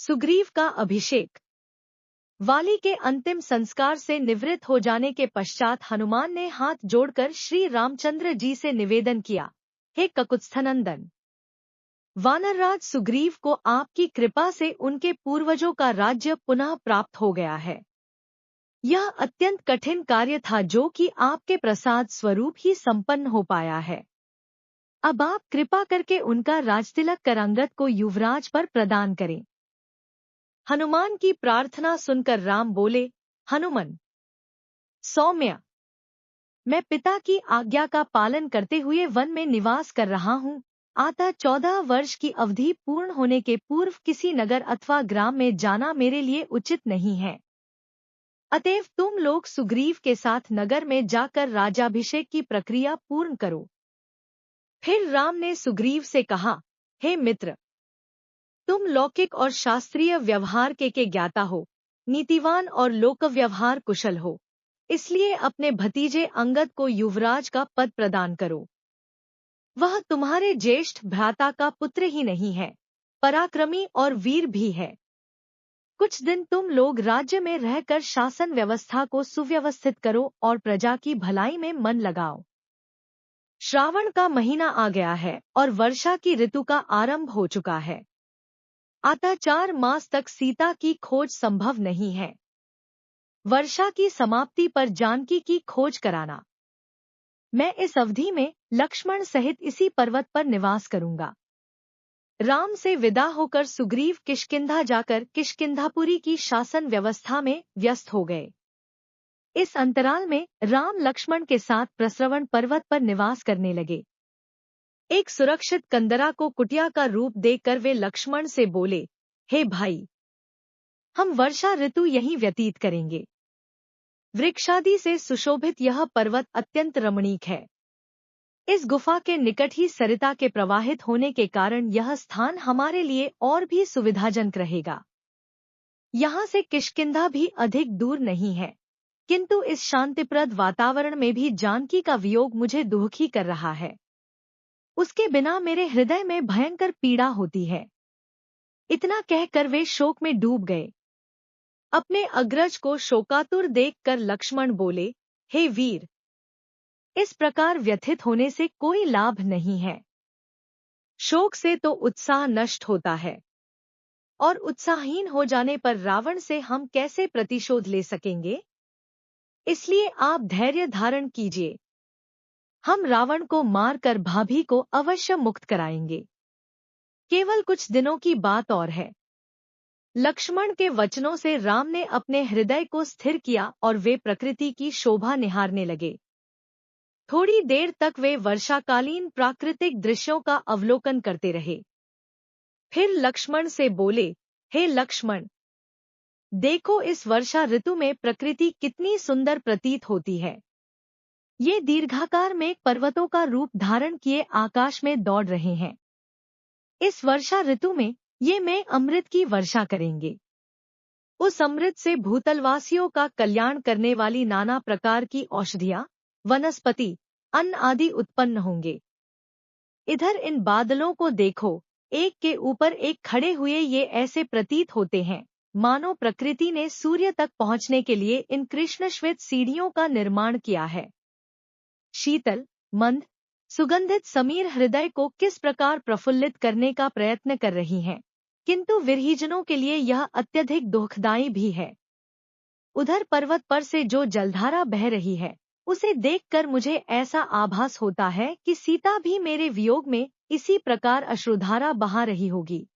सुग्रीव का अभिषेक। वाली के अंतिम संस्कार से निवृत्त हो जाने के पश्चात हनुमान ने हाथ जोड़कर श्री रामचंद्र जी से निवेदन किया, हे ककुत्स्थनंदन, वानरराज सुग्रीव को आपकी कृपा से उनके पूर्वजों का राज्य पुनः प्राप्त हो गया है। यह अत्यंत कठिन कार्य था जो कि आपके प्रसाद स्वरूप ही संपन्न हो पाया है। अब आप कृपा करके उनका राजतिलक करांगत को युवराज पर प्रदान करें। हनुमान की प्रार्थना सुनकर राम बोले, हनुमान सौम्य, मैं पिता की आज्ञा का पालन करते हुए वन में निवास कर रहा हूँ। अतः 14 वर्ष की अवधि पूर्ण होने के पूर्व किसी नगर अथवा ग्राम में जाना मेरे लिए उचित नहीं है। अतएव तुम लोग सुग्रीव के साथ नगर में जाकर राज्याभिषेक की प्रक्रिया पूर्ण करो। फिर राम ने सुग्रीव से कहा, हे मित्र, तुम लौकिक और शास्त्रीय व्यवहार के ज्ञाता हो, नीतिवान और लोक व्यवहार कुशल हो, इसलिए अपने भतीजे अंगद को युवराज का पद प्रदान करो। वह तुम्हारे ज्येष्ठ भ्राता का पुत्र ही नहीं है, पराक्रमी और वीर भी है। कुछ दिन तुम लोग राज्य में रहकर शासन व्यवस्था को सुव्यवस्थित करो और प्रजा की भलाई में मन लगाओ। श्रावण का महीना आ गया है और वर्षा की ऋतु का आरंभ हो चुका है। अतः 4 मास तक सीता की खोज संभव नहीं है। वर्षा की समाप्ति पर जानकी की खोज कराना। मैं इस अवधि में लक्ष्मण सहित इसी पर्वत पर निवास करूंगा। राम से विदा होकर सुग्रीव किष्किंधा जाकर किष्किंधापुरी की शासन व्यवस्था में व्यस्त हो गए। इस अंतराल में राम लक्ष्मण के साथ प्रस्रवण पर्वत पर निवास करने लगे। एक सुरक्षित कंदरा को कुटिया का रूप देकर वे लक्ष्मण से बोले, हे भाई, हम वर्षा ऋतु यहीं व्यतीत करेंगे। वृक्षादि से सुशोभित यह पर्वत अत्यंत रमणीक है। इस गुफा के निकट ही सरिता के प्रवाहित होने के कारण यह स्थान हमारे लिए और भी सुविधाजनक रहेगा। यहाँ से किष्किंधा भी अधिक दूर नहीं है, किंतु इस शांतिप्रद वातावरण में भी जानकी का वियोग मुझे दुखी कर रहा है। उसके बिना मेरे हृदय में भयंकर पीड़ा होती है। इतना कहकर वे शोक में डूब गए। अपने अग्रज को शोकातुर देखकर लक्ष्मण बोले, हे वीर, इस प्रकार व्यथित होने से कोई लाभ नहीं है। शोक से तो उत्साह नष्ट होता है, और उत्साहहीन हो जाने पर रावण से हम कैसे प्रतिशोध ले सकेंगे? इसलिए आप धैर्य धारण कीजिए। हम रावण को मारकर भाभी को अवश्य मुक्त कराएंगे। केवल कुछ दिनों की बात और है। लक्ष्मण के वचनों से राम ने अपने हृदय को स्थिर किया और वे प्रकृति की शोभा निहारने लगे। थोड़ी देर तक वे वर्षाकालीन प्राकृतिक दृश्यों का अवलोकन करते रहे। फिर लक्ष्मण से बोले, हे लक्ष्मण, देखो इस वर्षा ऋतु में प्रकृति कितनी सुंदर प्रतीत होती है। ये दीर्घाकार में पर्वतों का रूप धारण किए आकाश में दौड़ रहे हैं। इस वर्षा ऋतु में ये में अमृत की वर्षा करेंगे। उस अमृत से भूतलवासियों का कल्याण करने वाली नाना प्रकार की औषधियां, वनस्पति, अन्न आदि उत्पन्न होंगे। इधर इन बादलों को देखो, एक के ऊपर एक खड़े हुए ये ऐसे प्रतीत होते हैं मानो प्रकृति ने सूर्य तक पहुंचने के लिए इन कृष्णश्वेत सीढ़ियों का निर्माण किया है। शीतल, मंद, सुगंधित समीर हृदय को किस प्रकार प्रफुल्लित करने का प्रयत्न कर रही हैं, किंतु विरहीजनों के लिए यह अत्यधिक दुखदायी भी है। उधर पर्वत पर से जो जलधारा बह रही है, उसे देखकर मुझे ऐसा आभास होता है कि सीता भी मेरे वियोग में इसी प्रकार अश्रुधारा बहा रही होगी।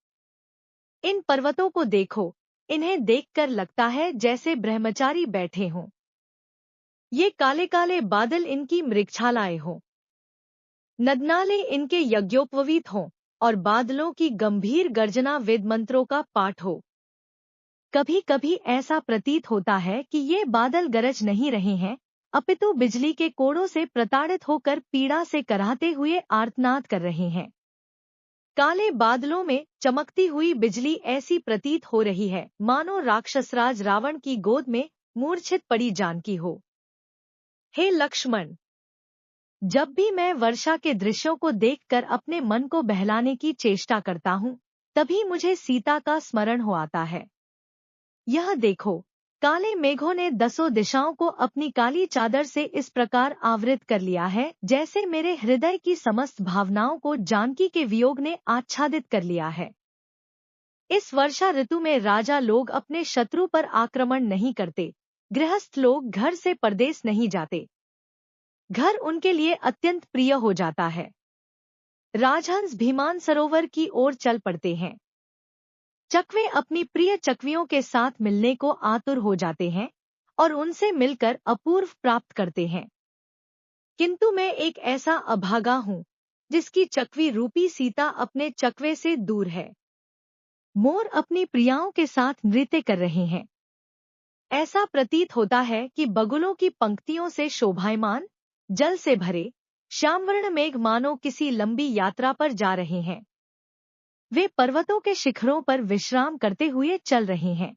इन पर्वतों को देखो, इन्हें देखकर लगता है जैसे ब्रह्मचारी बैठे हों। ये काले काले बादल इनकी मृगछालाएं हों, नदनाले इनके यज्ञोपवीत हों, और बादलों की गंभीर गर्जना वेद मंत्रों का पाठ हो। कभी कभी ऐसा प्रतीत होता है कि ये बादल गरज नहीं रहे हैं, अपितु बिजली के कोड़ों से प्रताड़ित होकर पीड़ा से कराहते हुए आर्तनाद कर रहे हैं। काले बादलों में चमकती हुई बिजली ऐसी प्रतीत हो रही है मानो राक्षसराज रावण की गोद में मूर्छित पड़ी जानकी हो। हे लक्ष्मण, जब भी मैं वर्षा के दृश्यों को देखकर अपने मन को बहलाने की चेष्टा करता हूँ, तभी मुझे सीता का स्मरण हो आता है। यह देखो, काले मेघों ने 10 दिशाओं को अपनी काली चादर से इस प्रकार आवृत कर लिया है, जैसे मेरे हृदय की समस्त भावनाओं को जानकी के वियोग ने आच्छादित कर लिया है। इस वर्षा ऋतु में राजा लोग अपने शत्रु पर आक्रमण नहीं करते, गृहस्थ लोग घर से परदेश नहीं जाते। घर उनके लिए अत्यंत प्रिय हो जाता है। राजहंस भीमान सरोवर की ओर चल पड़ते हैं। चकवे अपनी प्रिय चकवियों के साथ मिलने को आतुर हो जाते हैं और उनसे मिलकर अपूर्व प्राप्त करते हैं। किंतु मैं एक ऐसा अभागा हूँ जिसकी चकवी रूपी सीता अपने चकवे से दूर है। मोर अपनी प्रियाओं के साथ नृत्य कर रहे हैं। ऐसा प्रतीत होता है कि बगुलों की पंक्तियों से शोभायमान, जल से भरे श्यामवर्ण मेघ मानो किसी लंबी यात्रा पर जा रहे हैं। वे पर्वतों के शिखरों पर विश्राम करते हुए चल रहे हैं।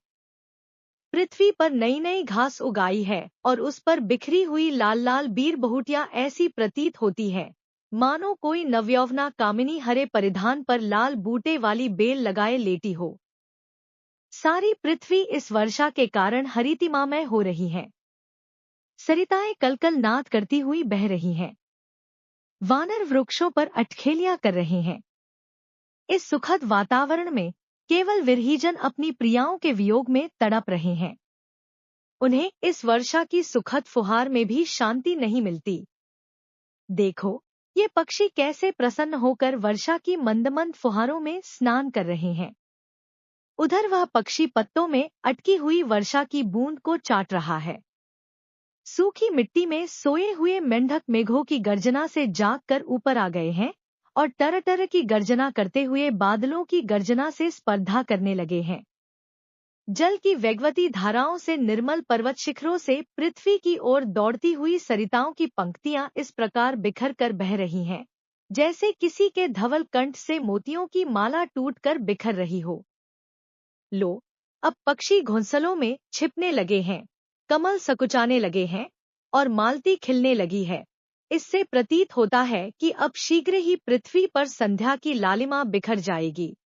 पृथ्वी पर नई नई घास उगाई है और उस पर बिखरी हुई लाल लाल बीर बहुटियां ऐसी प्रतीत होती है मानो कोई नवयौवना कामिनी हरे परिधान पर लाल बूटे वाली बेल लगाए लेटी हो। सारी पृथ्वी इस वर्षा के कारण हरितिमामय हो रही है। सरिताएं कलकल नाद करती हुई बह रही हैं। वानर वृक्षों पर अटखेलियां कर रहे हैं। इस सुखद वातावरण में केवल विरहीजन अपनी प्रियाओं के वियोग में तड़प रहे हैं। उन्हें इस वर्षा की सुखद फुहार में भी शांति नहीं मिलती। देखो, ये पक्षी कैसे प्रसन्न होकर वर्षा की मंद मंद फुहारों में स्नान कर रहे हैं। उधर वह पक्षी पत्तों में अटकी हुई वर्षा की बूंद को चाट रहा है। सूखी मिट्टी में सोए हुए मेंढक मेघों की गर्जना से जाग कर ऊपर आ गए हैं और टर टर की गर्जना करते हुए बादलों की गर्जना से स्पर्धा करने लगे हैं। जल की वेगवती धाराओं से निर्मल पर्वत शिखरों से पृथ्वी की ओर दौड़ती हुई सरिताओं की पंक्तियां इस प्रकार बिखर कर बह रही हैं, जैसे किसी के धवल कंठ से मोतियों की माला टूटकर बिखर रही हो। लो, अब पक्षी घोंसलों में छिपने लगे हैं, कमल सकुचाने लगे हैं और मालती खिलने लगी है। इससे प्रतीत होता है कि अब शीघ्र ही पृथ्वी पर संध्या की लालिमा बिखर जाएगी।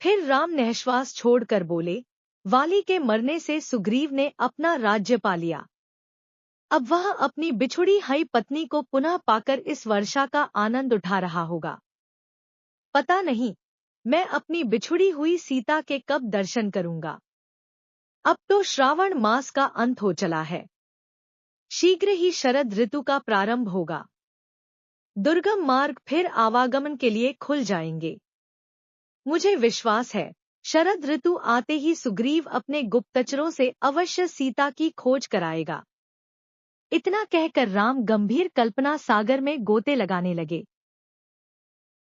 फिर राम निःश्वास छोड़कर बोले, वाली के मरने से सुग्रीव ने अपना राज्य पा लिया। अब वह अपनी बिछुड़ी हुई पत्नी को पुनः पाकर इस वर्षा का आनंद उठा रहा होगा। पता नहीं मैं अपनी बिछुड़ी हुई सीता के कब दर्शन करूंगा। अब तो श्रावण मास का अंत हो चला है। शीघ्र ही शरद ऋतु का प्रारंभ होगा। दुर्गम मार्ग फिर आवागमन के लिए खुल जाएंगे। मुझे विश्वास है शरद ऋतु आते ही सुग्रीव अपने गुप्तचरों से अवश्य सीता की खोज कराएगा। इतना कहकर राम गंभीर कल्पना सागर में गोते लगाने लगे।